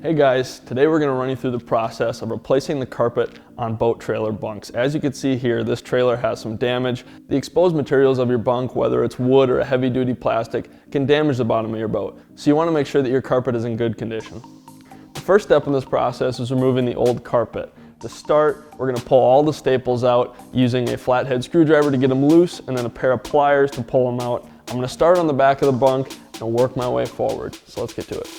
Hey guys, today we're going to run you through the process of replacing the carpet on boat trailer bunks. As you can see here, this trailer has some damage. The exposed materials of your bunk, whether it's wood or a heavy duty plastic, can damage the bottom of your boat. So you want to make sure that your carpet is in good condition. The first step in this process is removing the old carpet. To start, we're going to pull all the staples out using a flathead screwdriver to get them loose and then a pair of pliers to pull them out. I'm going to start on the back of the bunk and work my way forward. So let's get to it.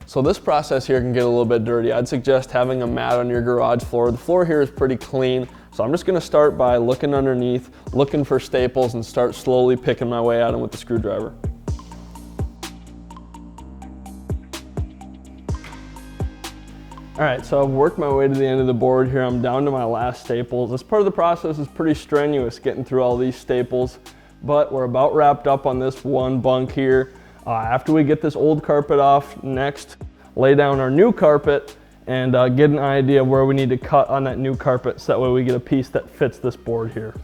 So this process here can get a little bit dirty. I'd suggest having a mat on your garage floor. The floor here is pretty clean, so I'm just going to start by looking underneath, looking for staples, and start slowly picking my way at them with the screwdriver. All right, so I've worked my way to the end of the board here. I'm down to my last staples. This part of the process is pretty strenuous, getting through all these staples, but we're about wrapped up on this one bunk here. After we get this old carpet off, next lay down our new carpet and get an idea of where we need to cut on that new carpet so that way we get a piece that fits this board here.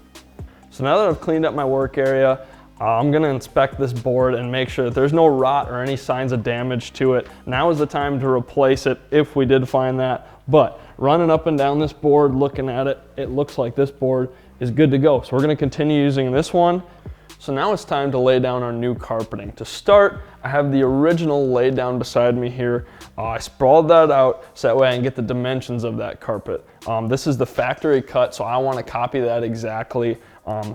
So now that I've cleaned up my work area, I'm going to inspect this board and make sure that there's no rot or any signs of damage to it. Now is the time to replace it if we did find that. But running up and down this board, looking at it, it looks like this board is good to go. So we're going to continue using this one. So now it's time to lay down our new carpeting. To start, I have the original laid down beside me here. I sprawled that out so that way I can get the dimensions of that carpet. This is the factory cut, so I want to copy that exactly.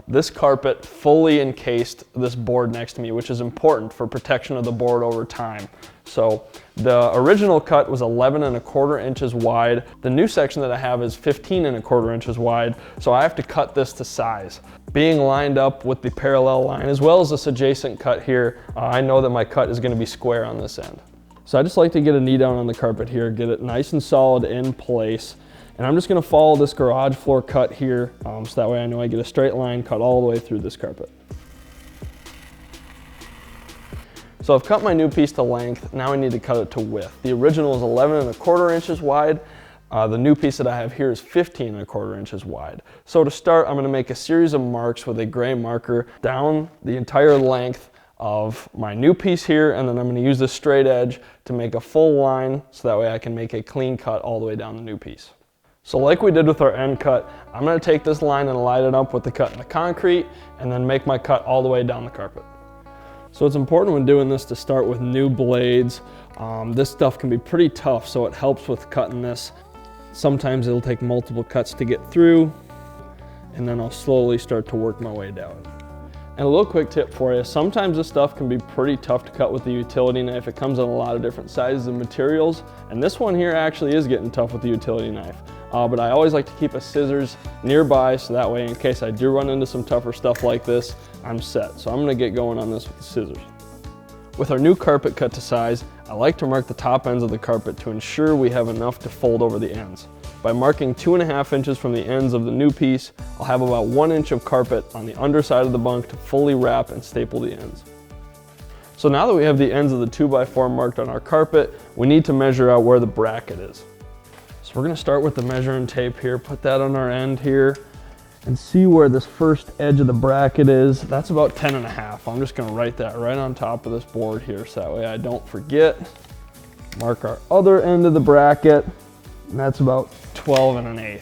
This carpet fully encased this board next to me, which is important for protection of the board over time. So the original cut was 11¼ inches wide. The new section that I have is 15¼ inches wide, so I have to cut this to size. Being lined up with the parallel line as well as this adjacent cut here, I know that my cut is going to be square on this end. So I just like to get a knee down on the carpet here, get it nice and solid in place. And I'm just going to follow this garage floor cut here, so that way I know I get a straight line cut all the way through this carpet. So I've cut my new piece to length, now I need to cut it to width. The original is 11¼ inches wide. The new piece that I have here is 15¼ inches wide. So to start, I'm going to make a series of marks with a gray marker down the entire length of my new piece here, and then I'm going to use this straight edge to make a full line so that way I can make a clean cut all the way down the new piece. So like we did with our end cut, I'm going to take this line and line it up with the cut in the concrete and then make my cut all the way down the carpet. So it's important when doing this to start with new blades. This stuff can be pretty tough, so it helps with cutting this. Sometimes it'll take multiple cuts to get through, and then I'll slowly start to work my way down. And a little quick tip for you, sometimes this stuff can be pretty tough to cut with the utility knife. It comes in a lot of different sizes and materials, and this one here actually is getting tough with the utility knife. But I always like to keep a scissors nearby so that way in case I do run into some tougher stuff like this, I'm set. So I'm going to get going on this with the scissors. With our new carpet cut to size, I like to mark the top ends of the carpet to ensure we have enough to fold over the ends. By marking 2½ inches from the ends of the new piece, I'll have about 1 inch of carpet on the underside of the bunk to fully wrap and staple the ends. So now that we have the ends of the 2x4 marked on our carpet, we need to measure out where the bracket is. So we're going to start with the measuring tape here, put that on our end here, and see where this first edge of the bracket is. That's about 10½. I'm just going to write that right on top of this board here so that way I don't forget. Mark our other end of the bracket, and that's about 12⅛.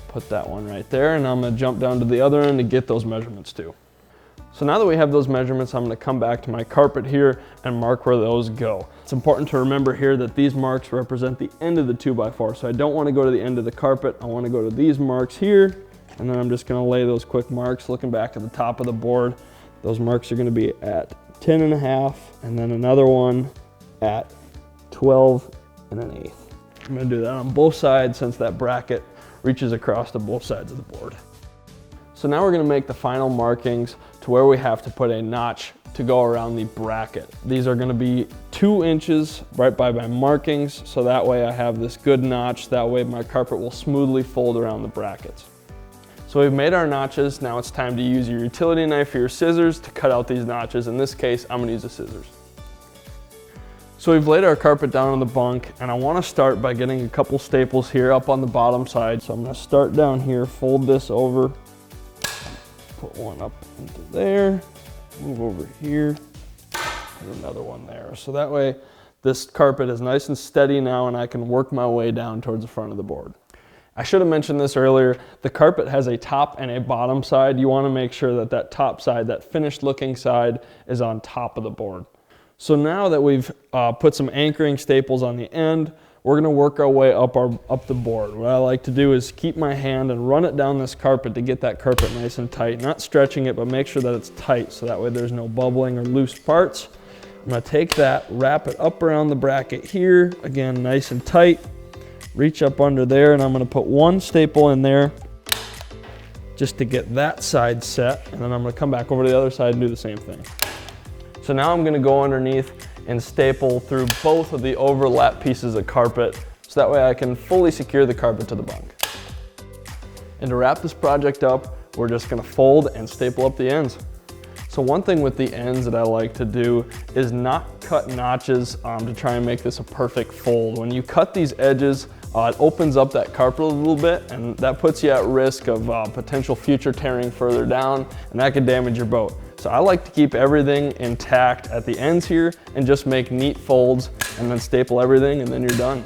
Put that one right there, and I'm going to jump down to the other end to get those measurements too. So now that we have those measurements, I'm going to come back to my carpet here and mark where those go. It's important to remember here that these marks represent the end of the 2x4, so I don't want to go to the end of the carpet. I want to go to these marks here, and then I'm just going to lay those quick marks. Looking back at the top of the board, those marks are going to be at 10½, and then another one at 12⅛. I'm going to do that on both sides since that bracket reaches across to both sides of the board. So now we're going to make the final markings to where we have to put a notch to go around the bracket. These are going to be 2 inches right by my markings, so that way I have this good notch. That way my carpet will smoothly fold around the brackets. So we've made our notches. Now it's time to use your utility knife or your scissors to cut out these notches. In this case, I'm going to use the scissors. So we've laid our carpet down on the bunk, and I want to start by getting a couple staples here up on the bottom side. So I'm going to start down here, fold this over, put one up into there, move over here, put another one there. So that way This carpet is nice and steady now, and I can work my way down towards the front of the board. I should have mentioned this earlier. The carpet has a top and a bottom side. You want to make sure that that top side, that finished looking side, is on top of the board. So now that we've put some anchoring staples on the end, we're going to work our way up the board. What I like to do is keep my hand and run it down this carpet to get that carpet nice and tight. Not stretching it, but make sure that it's tight so that way there's no bubbling or loose parts. I'm going to take that, wrap it up around the bracket here, again nice and tight. Reach up under there, and I'm going to put one staple in there just to get that side set, and then I'm going to come back over to the other side and do the same thing. So now I'm going to go underneath and staple through both of the overlap pieces of carpet so that way I can fully secure the carpet to the bunk. And to wrap this project up, we're just going to fold and staple up the ends. So one thing with the ends that I like to do is not cut notches to try and make this a perfect fold. When you cut these edges, it opens up that carpet a little bit, and that puts you at risk of potential future tearing further down, and that could damage your boat. So I like to keep everything intact at the ends here and just make neat folds and then staple everything, and then you're done.